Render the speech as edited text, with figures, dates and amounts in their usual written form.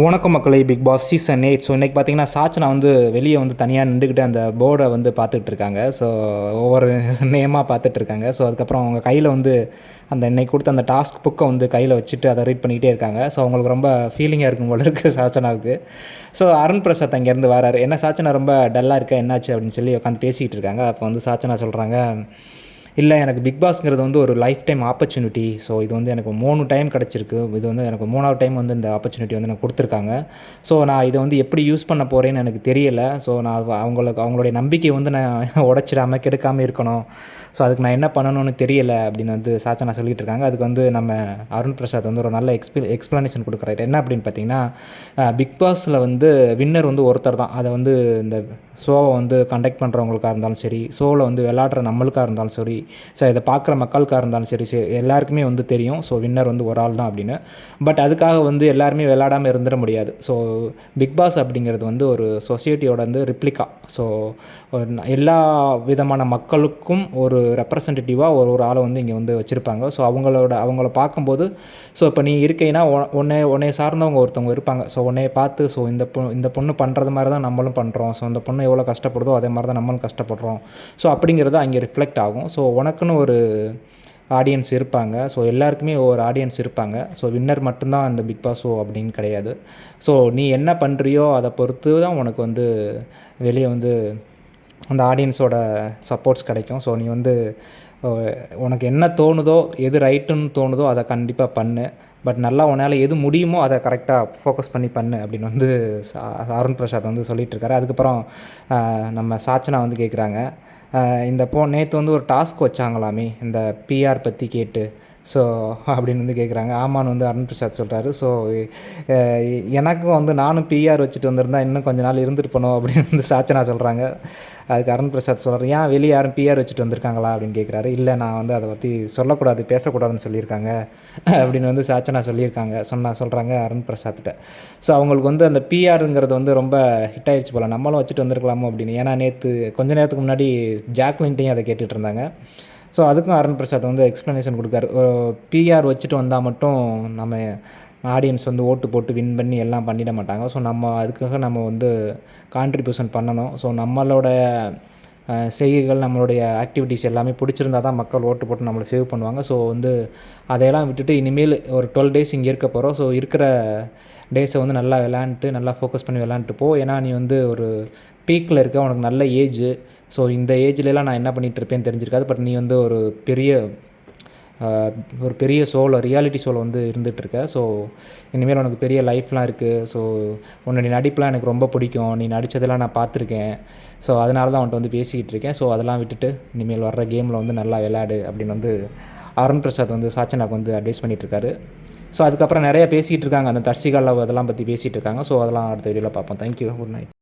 வணக்கம் மக்களை, big Boss season 8. So இன்றைக்கி பார்த்தீங்கன்னா சாச்சனா வந்து வெளியே வந்து தனியாக நின்றுக்கிட்டு அந்த போர்டை வந்து பார்த்துட்ருக்காங்க. ஸோ ஒவ்வொரு நேமாக பார்த்துட்ருக்காங்க. ஸோ அதுக்கப்புறம் அவங்க கையில் வந்து அந்த இன்னைக்கு கொடுத்த அந்த டாஸ்க் புக்கை வந்து கையில் வச்சுட்டு அதை ரீட் பண்ணிக்கிட்டே இருக்காங்க. ஸோ அவங்களுக்கு ரொம்ப ஃபீலிங்காக இருக்கும் போல இருக்குது சாச்சனாவுக்கு. ஸோ அருண் பிரசாத் அங்கேருந்து வராரு. என்ன சாச்சனா ரொம்ப டல்லாக இருக்கா, என்னாச்சு அப்படின்னு சொல்லி உட்காந்து பேசிக்கிட்டு இருக்காங்க. அப்போ வந்து சாச்சனா சொல்கிறாங்க, இல்லை எனக்கு பிக் பாஸ்ங்கிறது வந்து ஒரு லைஃப் டைம் ஆப்பர்ச்சுனிட்டி. ஸோ இது வந்து எனக்கு 3 டைம் கிடச்சிருக்கு. இது வந்து எனக்கு 3வது டைம் வந்து இந்த ஆப்பர்ச்சுனிட்டி வந்து எனக்கு கொடுத்துருக்காங்க. ஸோ நான் இதை வந்து எப்படி யூஸ் பண்ண போகிறேன்னு எனக்கு தெரியலை. ஸோ நான் அவங்களுடைய நம்பிக்கையை வந்து நான் உடச்சிடாமல் கெடுக்காமல் இருக்கணும். ஸோ அதுக்கு நான் என்ன பண்ணணும்னு தெரியலை அப்படின்னு வந்து சாச்சனா சொல்லிகிட்டு இருக்காங்க. அதுக்கு வந்து நம்ம அருண் பிரசாத் வந்து ஒரு நல்ல எக்ஸ்ப்ளனேஷன் கொடுக்குறாரு. என்ன அப்படின்னு பார்த்தீங்கன்னா, பிக் பாஸில் வந்து வின்னர் வந்து ஒருத்தர் தான். அதை வந்து இந்த ஷோவை வந்து கண்டக்ட் பண்ணுறவங்களுக்காக இருந்தாலும் சரி, ஷோவில் வந்து விளையாடுற நம்மளுக்காக இருந்தாலும் சரி, ஸோ இதை பார்க்குற மக்களுக்காக இருந்தாலும் சரி, எல்லாருக்குமே வந்து தெரியும் ஸோ வின்னர் வந்து ஒரு ஆள் தான் அப்படின்னு. பட் அதுக்காக வந்து எல்லாருமே விளையாடாமல் இருந்துட முடியாது. ஸோ பிக் பாஸ் அப்படிங்கிறது வந்து ஒரு சொசைட்டியோட வந்து ரிப்ளிகா. ஸோ எல்லா விதமான மக்களுக்கும் ஒரு ரெப்ரசன்டேட்டிவாக ஒரு ஆளை வந்து இங்கே வந்து வச்சுருப்பாங்க. ஸோ அவங்கள பார்க்கும்போது, ஸோ இப்போ நீ இருக்கீங்கன்னா உன்னை சார்ந்தவங்க ஒருத்தவங்க இருப்பாங்க. ஸோ உன்னைய பார்த்து, ஸோ இந்த பொண்ணு பண்ணுறது மாதிரி தான் நம்மளும் பண்ணுறோம். ஸோ இந்த பொண்ணு எவ்வளோ கஷ்டப்படுதோ அதே மாதிரி தான் நம்மளும் கஷ்டப்படுறோம். ஸோ அப்படிங்கிறது அங்கே ரிஃப்ளெக்ட் ஆகும். ஸோ உனக்குன்னு ஒரு ஆடியன்ஸ் இருப்பாங்க. ஸோ எல்லாருக்குமே ஒவ்வொரு ஆடியன்ஸ் இருப்பாங்க. ஸோ வின்னர் மட்டும்தான் அந்த பிக் பாஸ் ஷோ அப்படின்னு கிடையாது. ஸோ நீ என்ன பண்ணுறியோ அதை பொறுத்து தான் உனக்கு வந்து வெளியே வந்து அந்த ஆடியன்ஸோட சப்போர்ட்ஸ் கிடைக்கும். ஸோ நீ வந்து உனக்கு என்ன தோணுதோ, எது ரைட்டுன்னு தோணுதோ அதை கண்டிப்பாக பண்ணு. பட் நல்லா உன்னால் எது முடியுமோ அதை கரெக்டாக ஃபோக்கஸ் பண்ணி பண்ணு அப்படின்னு வந்து அருண் பிரசாத் வந்து சொல்லிகிட்டு இருக்காரு. அதுக்கப்புறம் நம்ம சாச்சனா வந்து கேட்குறாங்க, இந்த நேற்று வந்து ஒரு டாஸ்க் வச்சாங்களாமே இந்த பிஆர் பற்றி கேட்டு, ஸோ அப்படின்னு வந்து கேட்குறாங்க. ஆமான்னு வந்து அருண் பிரசாத் சொல்கிறாரு. ஸோ எனக்கும் வந்து நானும் பிஆர் வச்சுட்டு வந்திருந்தா இன்னும் கொஞ்சம் நாள் இருந்துருப்பணும் அப்படின்னு வந்து சாச்சனா சொல்கிறாங்க. அதுக்கு அருண் பிரசாத் சொல்கிறார், ஏன் வெளியே யாரும் பிஆர் வச்சுட்டு வந்திருக்காங்களா அப்படின்னு கேட்குறாரு. இல்லை, நான் வந்து அதை பற்றி சொல்லக்கூடாது, பேசக்கூடாதுன்னு சொல்லியிருக்காங்க அப்படின்னு வந்து சாச்சனா சொல்கிறாங்க அருண் பிரசாத்திட்ட. ஸோ அவங்களுக்கு வந்து அந்த பிஆருங்கிறது வந்து ரொம்ப ஹிட் ஆகிடுச்சு போல், நம்மளும் வச்சுட்டு வந்திருக்கலாமோ அப்படின்னு. ஏன்னா நேற்று கொஞ்ச நேரத்துக்கு முன்னாடி ஜாக்லின்ட்டையும் அதை கேட்டுட்டு இருந்தாங்க. ஸோ அதுக்கும் அருண் பிரசாத் வந்து எக்ஸ்ப்ளனேஷன் கொடுக்காரு. பிஆர் வச்சுட்டு வந்தால் மட்டும் நம்ம ஆடியன்ஸ் வந்து ஓட்டு போட்டு வின் பண்ணி எல்லாம் பண்ணிட மாட்டாங்க. ஸோ அதுக்காக நம்ம வந்து கான்ட்ரிபியூஷன் பண்ணணும். ஸோ நம்மளோட செய்கைகள், நம்மளுடைய ஆக்டிவிட்டீஸ் எல்லாமே பிடிச்சிருந்தா தான் மக்கள் ஓட்டு போட்டு நம்மளை சேவ் பண்ணுவாங்க. ஸோ வந்து அதையெல்லாம் விட்டுட்டு இனிமேல் ஒரு 12 டேஸ் இங்கே இருக்க போகிறோம். ஸோ இருக்கிற டேஸை வந்து நல்லா விளையாண்டுட்டு, நல்லா ஃபோக்கஸ் பண்ணி விளையாண்டுட்டு போ. ஏன்னா நீ வந்து ஒரு பீக்கில் இருக்க, உனக்கு நல்ல ஏஜ். ஸோ இந்த ஏஜ்லலாம் நான் என்ன பண்ணிகிட்ருப்பேன்னு தெரிஞ்சிருக்காது. பட் நீ வந்து ஒரு பெரிய ஷோவில், ரியாலிட்டி ஷோவில் வந்து இருந்துகிட்ருக்க. ஸோ இனிமேல் உனக்கு பெரிய லைஃப்லாம் இருக்குது. ஸோ உன்னுடைய நடிப்புலாம் எனக்கு ரொம்ப பிடிக்கும். நீ நடித்ததெல்லாம் நான் பார்த்துருக்கேன். ஸோ அதனால தான் அவன்கிட்ட வந்து பேசிக்கிட்டு இருக்கேன். ஸோ அதெல்லாம் விட்டுட்டு இனிமேல் வர்ற கேமில் வந்து நல்லா விளையாடு அப்படின்னு வந்து அருண் பிரசாத் வந்து சாச்சனாக்கு வந்து அட்வைஸ் பண்ணிகிட்ருக்காரு. ஸோ அதுக்கப்புறம் நிறையா பேசிகிட்டு இருக்காங்க. அந்த தர்சிகா லவ் அதெல்லாம் பற்றி பேசிகிட்டு இருக்காங்க. ஸோ அதெல்லாம் அடுத்த வீடியோவில் பார்ப்போம். Thank you, good night.